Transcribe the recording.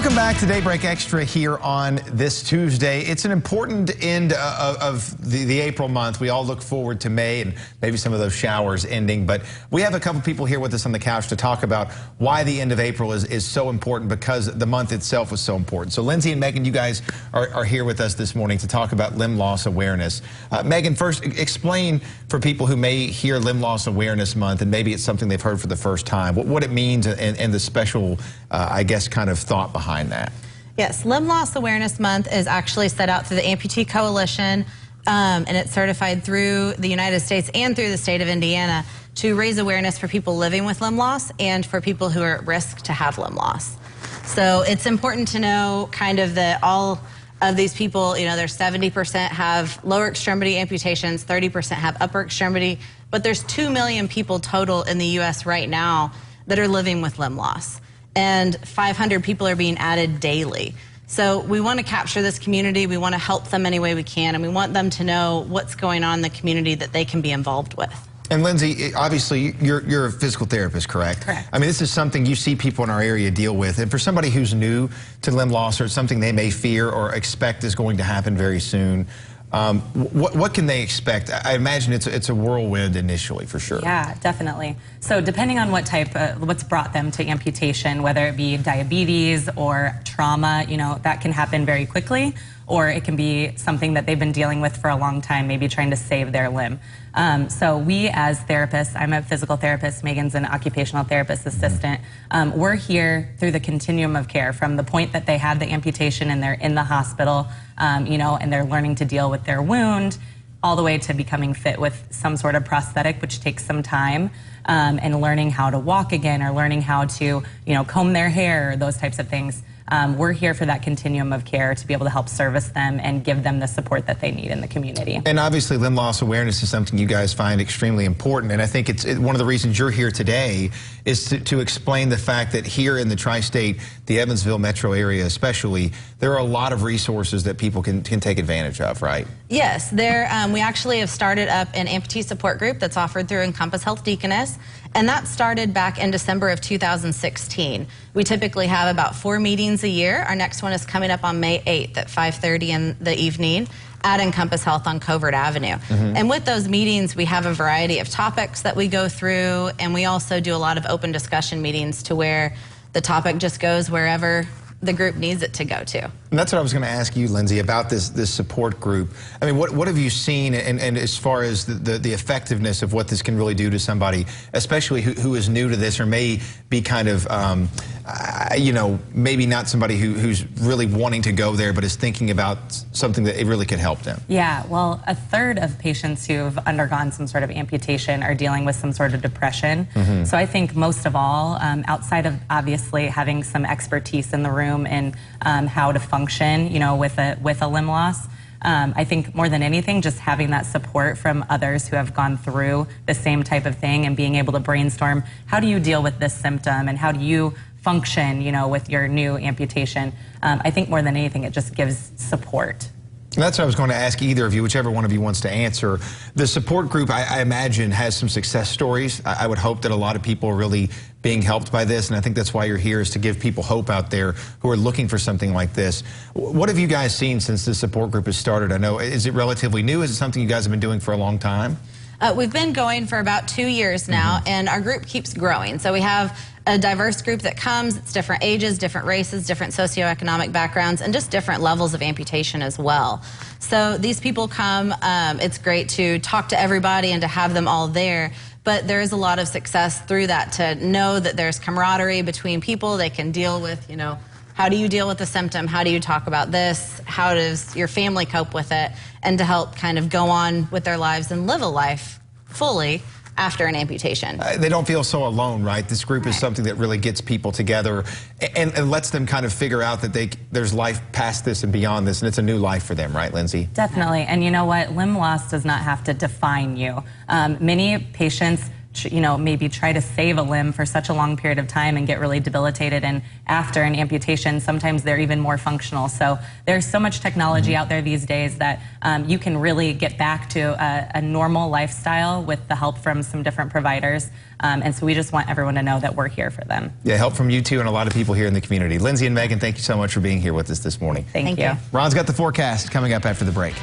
Welcome back to Daybreak Extra here on this Tuesday. It's an important end of the April month. We all look forward to May and maybe some of those showers ending. But we have a couple people here with us on the couch to talk about why the end of April is so important, because the month itself was so important. So Lindsay and Megan, you guys are here with us this morning to talk about limb loss awareness. Megan, first explain for people who may hear Limb Loss Awareness Month and maybe it's something they've heard for the first time, what it means and the special, I guess, kind of thought behind that. Yes, Limb Loss Awareness Month is actually set out through the Amputee Coalition, and it's certified through the United States and through the state of Indiana to raise awareness for people living with limb loss and for people who are at risk to have limb loss. So it's important to know kind of that all of these people, you know, there's 70% have lower extremity amputations, 30% have upper extremity, but there's 2 million people total in the U.S. right now that are living with limb loss. And 500 people are being added daily. So we want to capture this community, we want to help them any way we can, and we want them to know what's going on in the community that they can be involved with. And Lindsay, obviously you're a physical therapist, correct? Correct. I mean, this is something you see people in our area deal with, and for somebody who's new to limb loss or something they may fear or expect is going to happen very soon, what can they expect? I imagine it's a whirlwind initially, for sure. Yeah, definitely. So depending on what's brought them to amputation, whether it be diabetes or trauma, you know, that can happen very quickly, or it can be something that they've been dealing with for a long time, maybe trying to save their limb. So we as therapists, I'm a physical therapist, Megan's an occupational therapist assistant, we're here through the continuum of care from the point that they had the amputation and they're in the hospital, you know, and they're learning to deal with their wound, all the way to becoming fit with some sort of prosthetic, which takes some time, and learning how to walk again or learning how to, you know, comb their hair, those types of things. We're here for that continuum of care to be able to help service them and give them the support that they need in the community. And obviously limb loss awareness is something you guys find extremely important, and I think it's one of the reasons you're here today is to explain the fact that here in the tri-state, the Evansville metro area especially, there are a lot of resources that people can take advantage of, right? Yes, we actually have started up an amputee support group that's offered through Encompass Health Deaconess, and that started back in December of 2016. We typically have about 4 meetings a year. Our next one is coming up on May 8th at 5:30 in the evening at Encompass Health on Covert Avenue. And with those meetings, we have a variety of topics that we go through, and we also do a lot of open discussion meetings to where the topic just goes wherever the group needs it to go to. And that's what I was going to ask you, Lindsay, about this support group. I mean, what have you seen, and as far as the effectiveness of what this can really do to somebody, especially who is new to this or may be kind of, you know, maybe not somebody who's really wanting to go there, but is thinking about something that it really could help them? Yeah, well, a third of patients who've undergone some sort of amputation are dealing with some sort of depression. So I think most of all, outside of obviously having some expertise in the room and how to function, you know, with a limb loss, I think more than anything, just having that support from others who have gone through the same type of thing and being able to brainstorm, how do you deal with this symptom and how do you function, you know, with your new amputation? I think more than anything, it just gives support. That's what I was going to ask either of you, whichever one of you wants to answer. The support group, I imagine, has some success stories. I would hope that a lot of people are really being helped by this, and I think that's why you're here, is to give people hope out there who are looking for something like this. What have you guys seen since the support group has started? I know, is it relatively new? Is it something you guys have been doing for a long time? We've been going for about 2 years now, and our group keeps growing. So we have a diverse group that comes. It's different ages, different races, different socioeconomic backgrounds, and just different levels of amputation as well. So these people come. It's great to talk to everybody and to have them all there. But there is a lot of success through that, to know that there's camaraderie between people. They can deal with, you know, how do you deal with the symptom? How do you talk about this? How does your family cope with it? And to help kind of go on with their lives and live a life fully after an amputation. They don't feel so alone, right? This group is something that really gets people together and lets them kind of figure out that there's life past this and beyond this, and it's a new life for them, right, Lindsay? Definitely, and you know what? Limb loss does not have to define you. Many patients maybe try to save a limb for such a long period of time and get really debilitated. And after an amputation, sometimes they're even more functional. So there's so much technology out there these days that you can really get back to a normal lifestyle with the help from some different providers. And so we just want everyone to know that we're here for them. Yeah, help from you too and a lot of people here in the community. Lindsay and Megan, thank you so much for being here with us this morning. Thank you. Ron's got the forecast coming up after the break.